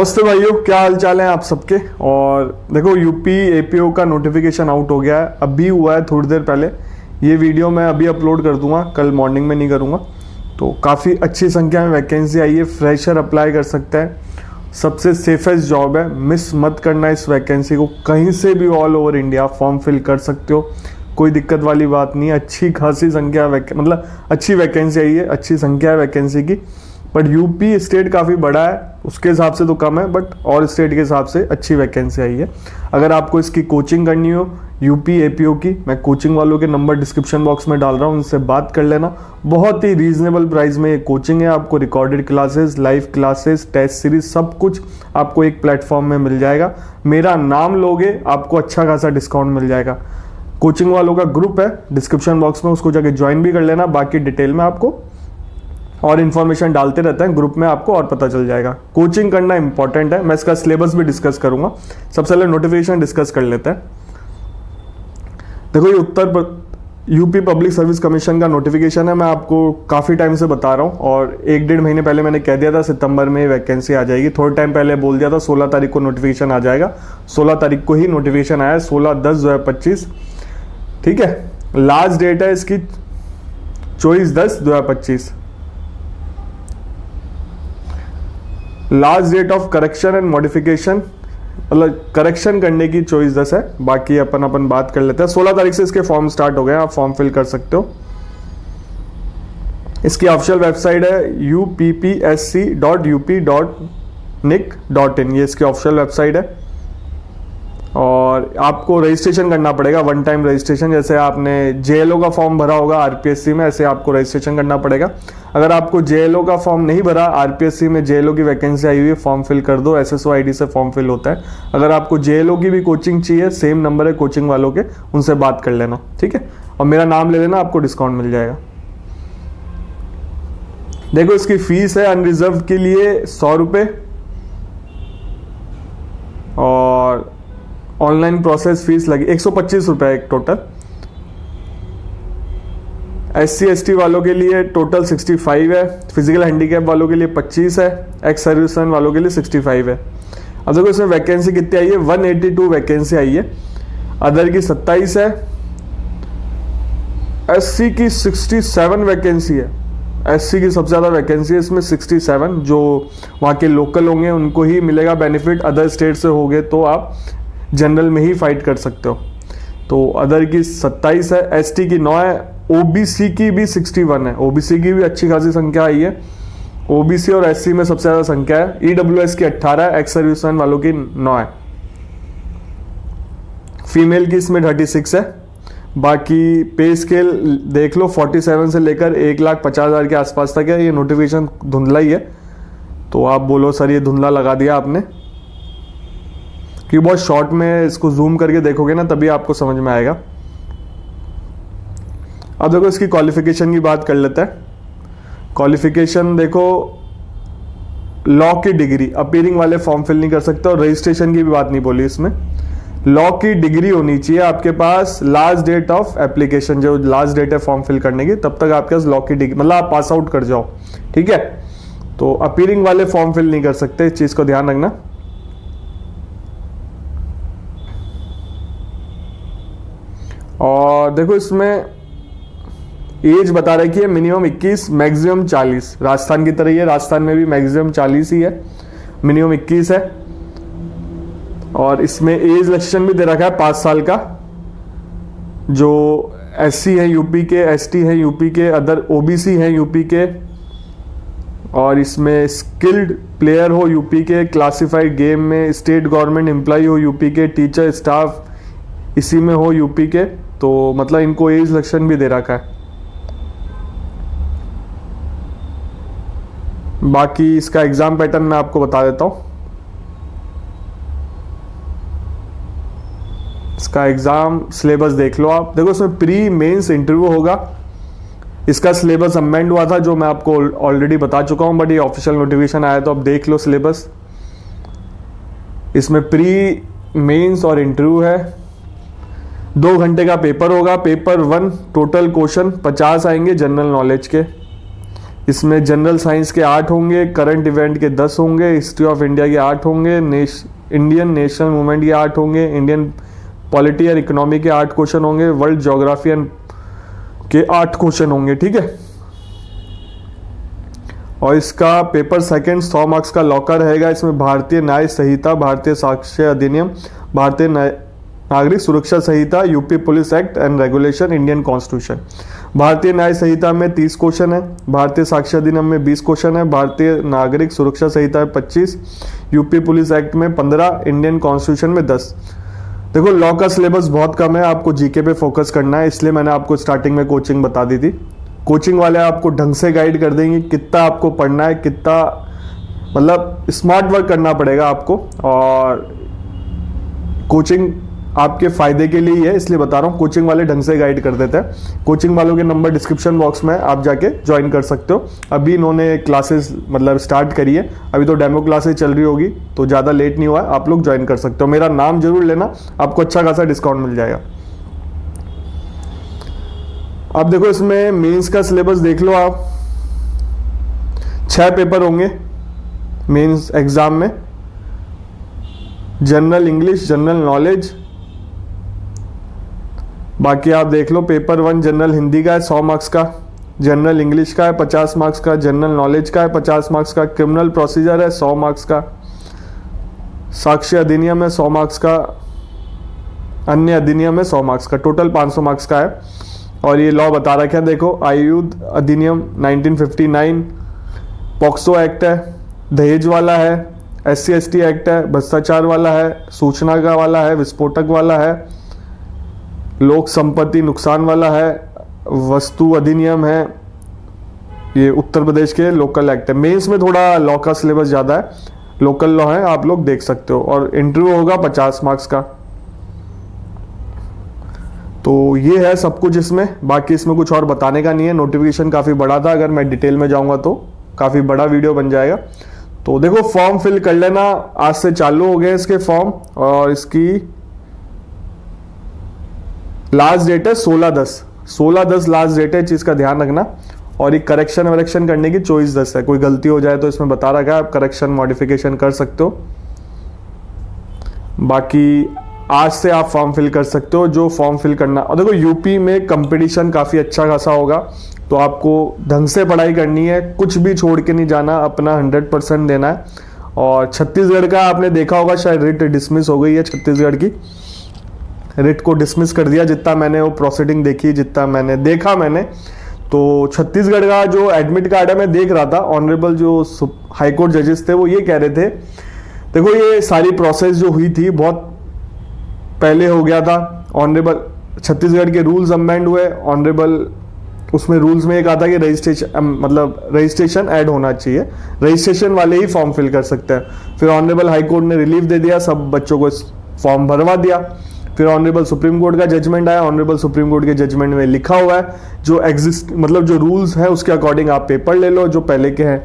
नमस्ते भाइयों, क्या हाल चाल है आप सबके। और देखो यूपी एपीओ का नोटिफिकेशन आउट हो गया है, अभी हुआ है थोड़ी देर पहले। ये वीडियो मैं अभी अपलोड कर दूंगा, कल मॉर्निंग में नहीं करूंगा। तो काफ़ी अच्छी संख्या में वैकेंसी आई है, फ्रेशर अप्लाई कर सकता है। सबसे सेफेस्ट जॉब है, मिस मत करना इस वैकेंसी को। कहीं से भी all over India form fill कर सकते हो, कोई दिक्कत वाली बात नहीं है। अच्छी खासी संख्या मतलब अच्छी वैकेंसी आई है, अच्छी संख्या है वैकेंसी की। बट यूपी स्टेट काफ़ी बड़ा है, उसके हिसाब से तो कम है, बट और स्टेट के हिसाब से अच्छी वैकेंसी आई है। अगर आपको इसकी कोचिंग करनी हो यूपी एपीओ की, मैं कोचिंग वालों के नंबर डिस्क्रिप्शन बॉक्स में डाल रहा हूँ, उनसे बात कर लेना। बहुत ही रीजनेबल प्राइस में ये कोचिंग है। आपको recorded classes, live classes, test series सब कुछ आपको एक प्लेटफॉर्म में मिल जाएगा। मेरा नाम लोगे आपको अच्छा खासा डिस्काउंट मिल जाएगा। कोचिंग वालों का ग्रुप है डिस्क्रिप्शन बॉक्स में, उसको जाके ज्वाइन भी कर लेना। बाकी डिटेल में आपको और इन्फॉर्मेशन डालते रहते हैं ग्रुप में, आपको और पता चल जाएगा। कोचिंग करना इंपॉर्टेंट है, मैं इसका सिलेबस भी डिस्कस करूंगा। सबसे पहले नोटिफिकेशन डिस्कस कर लेते हैं। देखो ये यूपी पब्लिक सर्विस कमीशन का नोटिफिकेशन है। मैं आपको काफ़ी टाइम से बता रहा हूँ और 1-1.5 महीने पहले मैंने कह दिया था सितंबर में वैकेंसी आ जाएगी। थोड़े टाइम पहले बोल दिया था 16 तारीख को नोटिफिकेशन आ जाएगा। 16 तारीख को ही नोटिफिकेशन आया, 16/10/2025। ठीक है, लास्ट डेट है इसकी 24/10/2025। Last date of correction and modification, मतलब करेक्शन करने की 24/10 है। बाकी अपन बात कर लेते हैं। 16 तारीख से इसके फॉर्म स्टार्ट हो गए हैं, आप फॉर्म फिल कर सकते हो। इसकी ऑफिशियल वेबसाइट है uppsc.up.nic.in, ये इसकी ऑफिशियल वेबसाइट है। और आपको रजिस्ट्रेशन करना पड़ेगा, वन टाइम रजिस्ट्रेशन। जैसे आपने जेएलओ का फॉर्म भरा होगा आरपीएससी में, ऐसे आपको रजिस्ट्रेशन करना पड़ेगा। अगर आपको जेएलओ का फॉर्म नहीं भरा, आरपीएससी में जेएलओ की वैकेंसी आई हुई है, फॉर्म फिल कर दो। एसएसओ आईडी से फॉर्म फिल होता है। अगर आपको जेएलओ की भी कोचिंग चाहिए, सेम नंबर है कोचिंग वालों के, उनसे बात कर लेना, ठीक है। और मेरा नाम ले लेना, आपको डिस्काउंट मिल जाएगा। देखो इसकी फीस है अनरिजर्व के लिए 100 रुपये, और ऑनलाइन प्रोसेस फीस लगी 125 रुपये एक टोटल। SC ST वालों के लिए टोटल 65 है, फिजिकल हैंडीकैप वालों के लिए 25 है, एक्स सर्विसमैन वालों के लिए 65 है। अब देखो इसमें वैकेंसी कितनी आई है, 182 वैकेंसी आई है। अदर की 27 है, SC की 67 वैकेंसी है। SC की सबसे ज़्यादा वैकेंसी है इसमें 67। जो वहाँ के लोकल होंगे उनको ही मिलेगा बेनिफिट, अदर स्टेट से होंगे तो आप जनरल में ही फाइट कर सकते हो। तो अदर की 27 है, ST की 9 है, OBC की भी 61 है। OBC की भी अच्छी खासी संख्या आई है। OBC और SC में सबसे ज़्यादा संख्या है। EWS की 18 है, एक्स सर्विसमैन वालों की 9 है। फीमेल की इसमें 36 है। बाकी पे स्केल देख लो, 47 से लेकर 1,50,000 के आसपास तक है। ये नोटिफिकेशन धुंधला ही है, तो आप बोलो सर ये धुंधला लगा दिया आपने, कि बहुत शॉर्ट में इसको जूम करके देखोगे ना तभी आपको समझ में आएगा। अब देखो इसकी क्वालिफिकेशन की बात कर लेते हैं। क्वालिफिकेशन देखो, लॉ की डिग्री, अपीयरिंग वाले फॉर्म फिल नहीं कर सकते, और रजिस्ट्रेशन की भी बात नहीं बोली इसमें। लॉ की डिग्री होनी चाहिए आपके पास। लास्ट डेट ऑफ एप्लीकेशन, जो लास्ट डेट है फॉर्म फिल करने की, तब तक आपके पास लॉ की डिग्री, मतलब आप पास आउट कर जाओ, ठीक है। तो अपीयरिंग वाले फॉर्म फिल नहीं कर सकते, इस चीज को ध्यान रखना। और देखो इसमें एज बता रखी है मिनिमम 21, मैक्सिमम 40। राजस्थान की तरह ही है, राजस्थान में भी मैक्सिमम 40 ही है, मिनिमम 21 है। और इसमें एज रिलेक्शन भी दे रखा है 5 साल का। जो SC है यूपी के, ST है यूपी के, अदर OBC है यूपी के, और इसमें स्किल्ड प्लेयर हो यूपी के, क्लासिफाइड गेम में, स्टेट गवर्नमेंट एम्प्लॉय हो यूपी के, टीचर स्टाफ इसी में हो यूपी के। तो मतलब इनको एज सिलेक्शन भी दे रखा है। बाकी इसका एग्जाम पैटर्न मैं आपको बता देता हूं। इसका एग्जाम सिलेबस देख लो आप। देखो इसमें प्री मेंस इंटरव्यू होगा। इसका सिलेबस अमेंड हुआ था, जो मैं आपको ऑलरेडी बता चुका हूं, बट ये ऑफिशियल नोटिफिकेशन आया तो अब देख लो सिलेबस। इसमें प्री मेंस और इंटरव्यू है। 2 घंटे का पेपर होगा। पेपर 1 टोटल क्वेश्चन 50 आएंगे जनरल नॉलेज के। इसमें जनरल साइंस के 8 होंगे, करंट इवेंट के 10 होंगे, हिस्ट्री ऑफ इंडिया के 8 होंगे, इंडियन नेशनल मूवमेंट के 8 होंगे, इंडियन पॉलिटी और इकोनॉमी के 8 क्वेश्चन होंगे, वर्ल्ड ज्योग्राफी के 8 क्वेश्चन होंगे। ठीक है, और इसका पेपर सेकंड 100 मार्क्स का लॉकर रहेगा। इसमें भारतीय न्याय संहिता, भारतीय साक्ष्य अधिनियम, भारतीय नागरिक सुरक्षा संहिता, UP police act and regulation, Indian constitution. भारतीय न्याय संहिता में 30 क्वेश्चन है, भारतीय साक्ष्य अधिनियम में 20 क्वेश्चन है, भारतीय नागरिक सुरक्षा संहिता में 25, यूपी पुलिस एक्ट में 15, इंडियन कॉन्स्टिट्यूशन में 10। देखो लॉ का सिलेबस बहुत कम है, आपको जीके पे फोकस करना है, इसलिए मैंने आपको स्टार्टिंग में कोचिंग बता दी थी। कोचिंग वाले आपको ढंग से गाइड कर देंगे, कितना आपको पढ़ना है, कितना मतलब स्मार्ट वर्क करना पड़ेगा आपको, और कोचिंग आपके फायदे के लिए ही है, इसलिए बता रहा हूँ। कोचिंग वाले ढंग से गाइड कर देते हैं। कोचिंग वालों के नंबर डिस्क्रिप्शन बॉक्स में आप जाके ज्वाइन कर सकते हो। अभी इन्होंने क्लासेस मतलब स्टार्ट करी है, अभी तो डेमो क्लासेस चल रही होगी, तो ज़्यादा लेट नहीं हुआ है, आप लोग ज्वाइन कर सकते हो। मेरा नाम जरूर लेना, आपको अच्छा खासा डिस्काउंट मिल जाएगा। अब देखो इसमें मेंस का सिलेबस देख लो आप, 6 पेपर होंगे मेंस एग्जाम में। जनरल इंग्लिश, जनरल नॉलेज, बाकी आप देख लो। पेपर 1 जनरल हिंदी का है 100 मार्क्स का, जनरल इंग्लिश का है 50 मार्क्स का, जनरल नॉलेज का है 50 मार्क्स का, क्रिमिनल प्रोसीजर है 100 मार्क्स का, साक्ष्य अधिनियम है 100 मार्क्स का, अन्य अधिनियम है 100 मार्क्स का, टोटल 500 मार्क्स का है। और ये लॉ बता रखा है, देखो आयुध अधिनियम 1959, पॉक्सो एक्ट है, दहेज वाला है, SC/ST एक्ट है, भ्रष्टाचार वाला है, सूचना का वाला है, विस्फोटक वाला है, लोक संपत्ति नुकसान वाला है, वस्तु अधिनियम है, ये उत्तर प्रदेश के लोकल एक्ट है। मेंस में थोड़ा लॉ का सिलेबस ज़्यादा है, लोकल लॉ है, आप लोग देख सकते हो। और इंटरव्यू होगा 50 मार्क्स का। तो ये है सब कुछ इसमें, बाकी इसमें कुछ और बताने का नहीं है। नोटिफिकेशन काफ़ी बड़ा था, अगर मैं डिटेल में जाऊंगा तो काफ़ी बड़ा वीडियो बन जाएगा। तो देखो फॉर्म फिल कर लेना, आज से चालू हो गए इसके फॉर्म, और इसकी लास्ट डेट है 16/10 लास्ट डेट है, चीज़ का ध्यान रखना। और एक करेक्शन वरेक्शन करने की 24/10 है, कोई गलती हो जाए तो इसमें बता रखा है, आप करेक्शन मॉडिफिकेशन कर सकते हो। बाकी आज से आप फॉर्म फिल कर सकते हो, जो फॉर्म फिल करना। और देखो यूपी में कंपटीशन काफ़ी अच्छा खासा होगा, तो आपको ढंग से पढ़ाई करनी है, कुछ भी छोड़ के नहीं जाना, अपना 100% देना है। और छत्तीसगढ़ का आपने देखा होगा, शायद रिट डिसमिस हो गई है छत्तीसगढ़ की, रिट को डिसमिस कर दिया। जितना मैंने वो प्रोसीडिंग देखी, जितना मैंने देखा तो छत्तीसगढ़ का जो एडमिट कार्ड है, मैं देख रहा था, ऑनरेबल जो हाईकोर्ट जजेस थे वो ये कह रहे थे, देखो ये सारी प्रोसेस जो हुई थी बहुत पहले हो गया था। ऑनरेबल छत्तीसगढ़ के रूल्स अमेंड हुए, ऑनरेबल उसमें रूल्स में एक आता है कि रजिस्ट्रेशन ऐड होना चाहिए, रजिस्ट्रेशन वाले ही फॉर्म फिल कर सकते हैं। फिर ऑनरेबल हाई कोर्ट ने रिलीफ दे दिया, सब बच्चों को फॉर्म भरवा दिया। फिर ऑनरेबल सुप्रीम कोर्ट का जजमेंट आया, ऑनरेबल सुप्रीम कोर्ट के जजमेंट में लिखा हुआ है जो रूल्स है उसके अकॉर्डिंग आप पेपर ले लो, जो पहले के हैं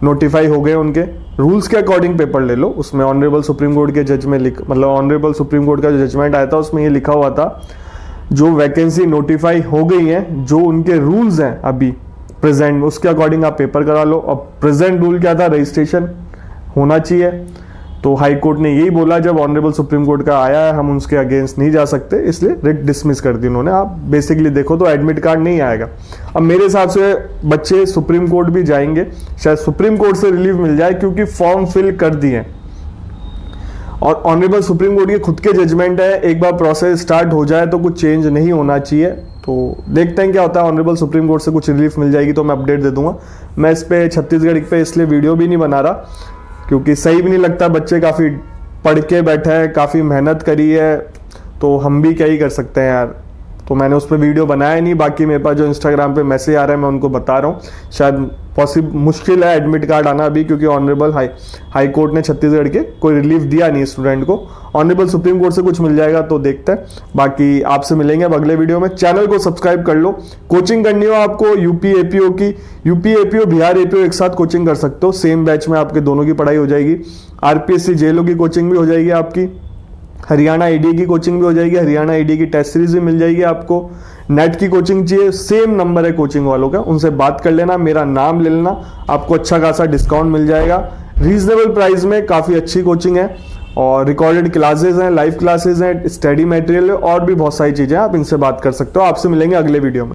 नोटिफाई हो गए उनके रूल्स के अकॉर्डिंग पेपर ले लो। उसमें ऑनरेबल सुप्रीम कोर्ट के जज में ऑनरेबल सुप्रीम कोर्ट का जो जजमेंट आया था उसमें ये लिखा हुआ था, जो वैकेंसी नोटिफाई हो गई है, जो उनके रूल्स हैं अभी प्रेजेंट, उसके अकॉर्डिंग आप पेपर करा लो। अब प्रेजेंट रूल क्या था, रजिस्ट्रेशन होना चाहिए। तो हाई कोर्ट ने यही बोला, जब ऑनरेबल सुप्रीम कोर्ट का आया है, हम उसके अगेंस्ट नहीं जा सकते, इसलिए रिट डिसमिस कर दी उन्होंने। आप बेसिकली देखो तो एडमिट कार्ड नहीं आएगा। अब मेरे हिसाब से बच्चे सुप्रीम कोर्ट भी जाएंगे, शायद सुप्रीम कोर्ट से रिलीफ मिल जाए, क्योंकि फॉर्म फिल कर दिए और ऑनरेबल सुप्रीम कोर्ट के खुद के जजमेंट है। एक बार प्रोसेस स्टार्ट हो जाए तो कुछ चेंज नहीं होना चाहिए। तो देखते हैं क्या होता है, ऑनरेबल सुप्रीम कोर्ट से कुछ रिलीफ मिल जाएगी तो मैं अपडेट दे दूंगा। मैं इस पे छत्तीसगढ़ पे इसलिए वीडियो भी नहीं बना रहा, क्योंकि सही भी नहीं लगता। बच्चे काफ़ी पढ़ के बैठे हैं, काफ़ी मेहनत करी है, तो हम भी क्या ही कर सकते हैं यार। तो मैंने उस पर वीडियो बनाया नहीं। बाकी मेरे पास जो इंस्टाग्राम पे मैसेज आ रहा है मैं उनको बता रहा हूँ। शायद मुश्किल है एडमिट कार्ड आना अभी, क्योंकि ऑनरेबल हाई कोर्ट ने छत्तीसगढ़ के कोई रिलीफ दिया नहीं स्टूडेंट को। ऑनरेबल सुप्रीम कोर्ट से कुछ मिल जाएगा तो देखते हैं। बाकी आपसे मिलेंगे अब अगले वीडियो में। चैनल को सब्सक्राइब कर लो। कोचिंग करनी हो आपको यूपी एपीओ की, यूपी एपीओ बिहार एपीओ एक साथ कोचिंग कर सकते हो। सेम बैच में आपके दोनों की पढ़ाई हो जाएगी। आरपीएससी जेएलओ की कोचिंग भी हो जाएगी आपकी, हरियाणा ईडी की कोचिंग भी हो जाएगी, हरियाणा ईडी की टेस्ट सीरीज भी मिल जाएगी आपको, नेट की कोचिंग चाहिए, सेम नंबर है कोचिंग वालों का, उनसे बात कर लेना, मेरा नाम ले लेना, आपको अच्छा खासा डिस्काउंट मिल जाएगा। रीजनेबल प्राइस में काफ़ी अच्छी कोचिंग है और रिकॉर्डेड क्लासेस हैं, लाइव क्लासेस हैं, स्टडी मटेरियल है और भी बहुत सारी चीज़ें, आप इनसे बात कर सकते हो। आपसे मिलेंगे अगले वीडियो में।